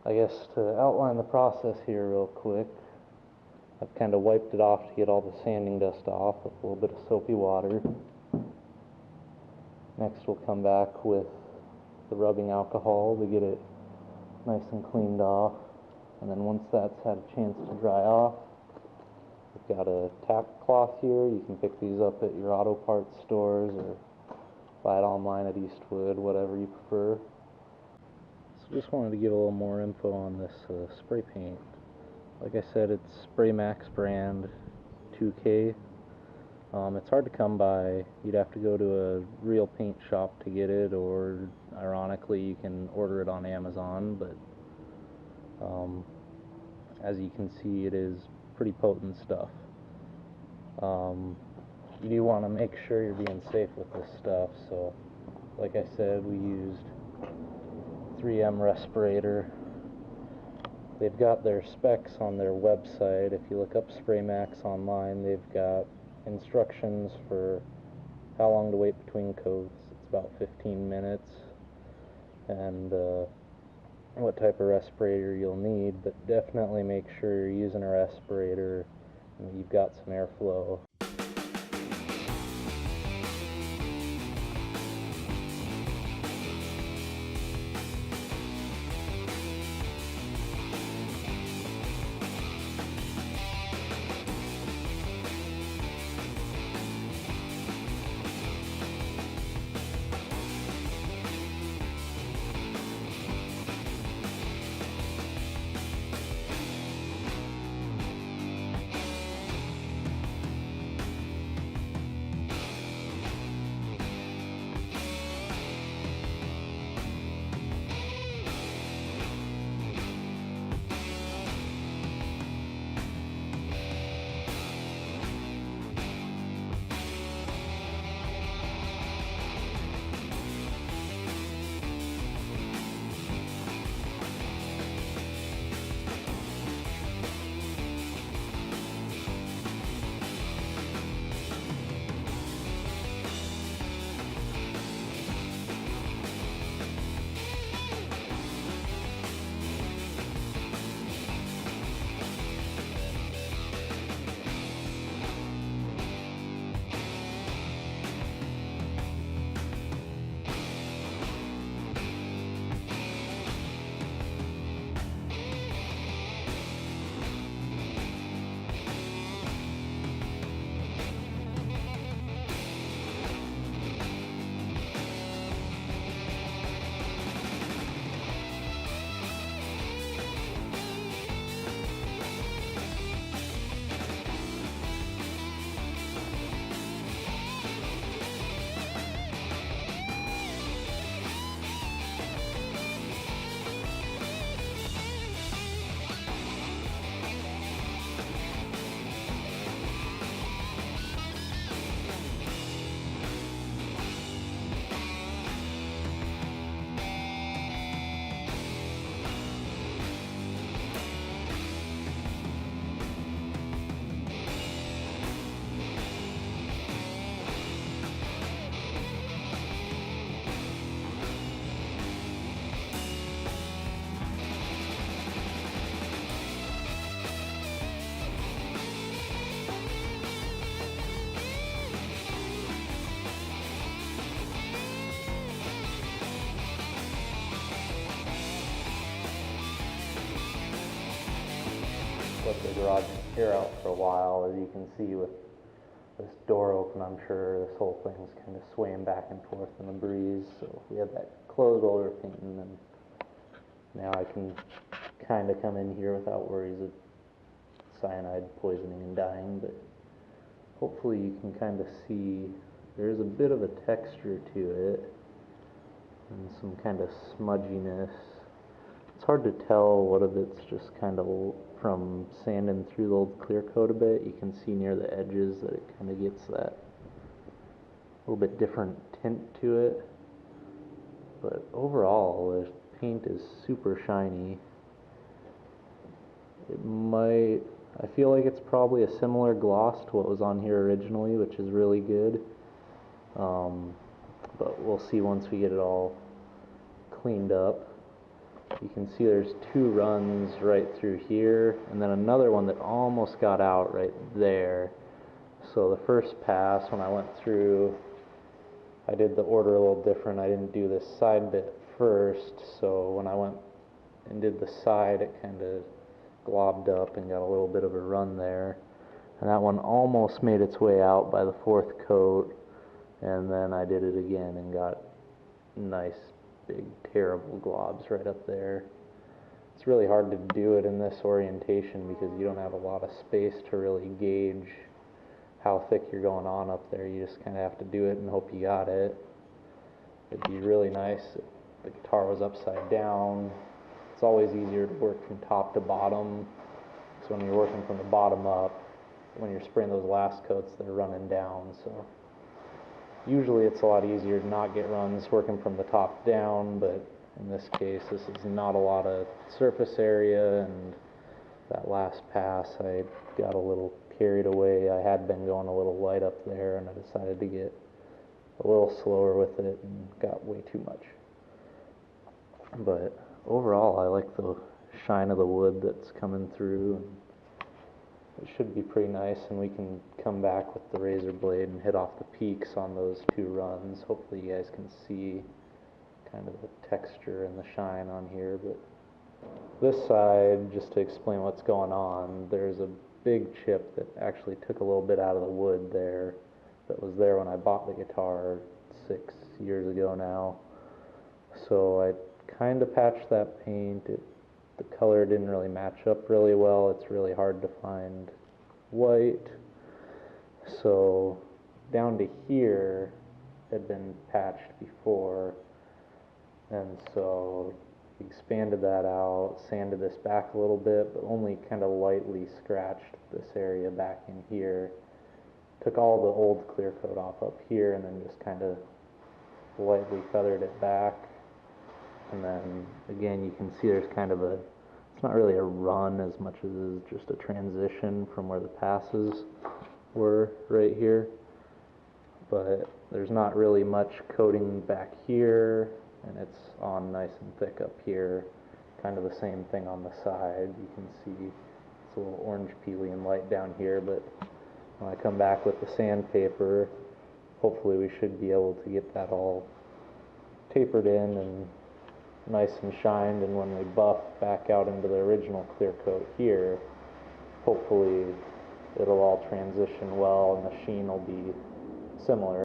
I guess to outline the process here real quick, I've kind of wiped it off to get all the sanding dust off with a little bit of soapy water. Next we'll come back with the rubbing alcohol to get it nice and cleaned off. And then once that's had a chance to dry off, we've got a tack cloth here. You can pick these up at your auto parts stores or buy it online at Eastwood, whatever you prefer. So just wanted to give a little more info on this spray paint. Like I said, it's Spray Max brand 2K. It's hard to come by. You'd have to go to a real paint shop to get it, or ironically you can order it on Amazon, but as you can see, it is pretty potent stuff. You do want to make sure you're being safe with this stuff, so like I said, we used 3M respirator. They've got their specs on their website. If you look up Spray Max online, they've got instructions for how long to wait between coats. It's about 15 minutes, and what type of respirator you'll need, but definitely make sure you're using a respirator and that you've got some airflow. Let the garage air out for a while. As you can see with this door open, I'm sure this whole thing's kind of swaying back and forth in the breeze. So we had that closed while we were painting, and now I can kind of come in here without worries of cyanide poisoning and dying, but hopefully you can kind of see there's a bit of a texture to it and some kind of smudginess. It's hard to tell what of it's just kind of from sanding through the old clear coat a bit. You can see near the edges that it kind of gets that little bit different tint to it. But overall, the paint is super shiny. I feel like it's probably a similar gloss to what was on here originally, which is really good. But we'll see once we get it all cleaned up. You can see there's 2 runs right through here, and then another one that almost got out right there. So the first pass, when I went through, I did the order a little different. I didn't do this side bit first, so when I went and did the side, it kind of globbed up and got a little bit of a run there. And that one almost made its way out by the 4th coat, and then I did it again and got nice big terrible globs right up there. It's really hard to do it in this orientation because you don't have a lot of space to really gauge how thick you're going on up there. You just kind of have to do it and hope you got it. It'd be really nice if the guitar was upside down. It's always easier to work from top to bottom, so when you're working from the bottom up, when you're spraying those last coats, they're running down. So usually it's a lot easier to not get runs working from the top down, but in this case this is not a lot of surface area, and that last pass I got a little carried away. I had been going a little light up there, and I decided to get a little slower with it and got way too much. But overall I like the shine of the wood that's coming through, and it should be pretty nice, and we can come back with the razor blade and hit off the peaks on those 2 runs. Hopefully you guys can see kind of the texture and the shine on here. But this side, just to explain what's going on, there's a big chip that actually took a little bit out of the wood there that was there when I bought the guitar 6 years ago now. So I kind of patched that paint. The color didn't really match up really well. It's really hard to find white. So down to here had been patched before, and so expanded that out, sanded this back a little bit, but only kind of lightly scratched this area back in here. Took all the old clear coat off up here, and then just kind of lightly feathered it back. And then again you can see there's kind of it's not really a run as much as it is just a transition from where the passes were right here. But there's not really much coating back here, and it's on nice and thick up here. Kind of the same thing on the side. You can see it's a little orange peely and light down here, but when I come back with the sandpaper, hopefully we should be able to get that all tapered in and nice and shined, and when we buff back out into the original clear coat here, hopefully it'll all transition well and the sheen will be similar.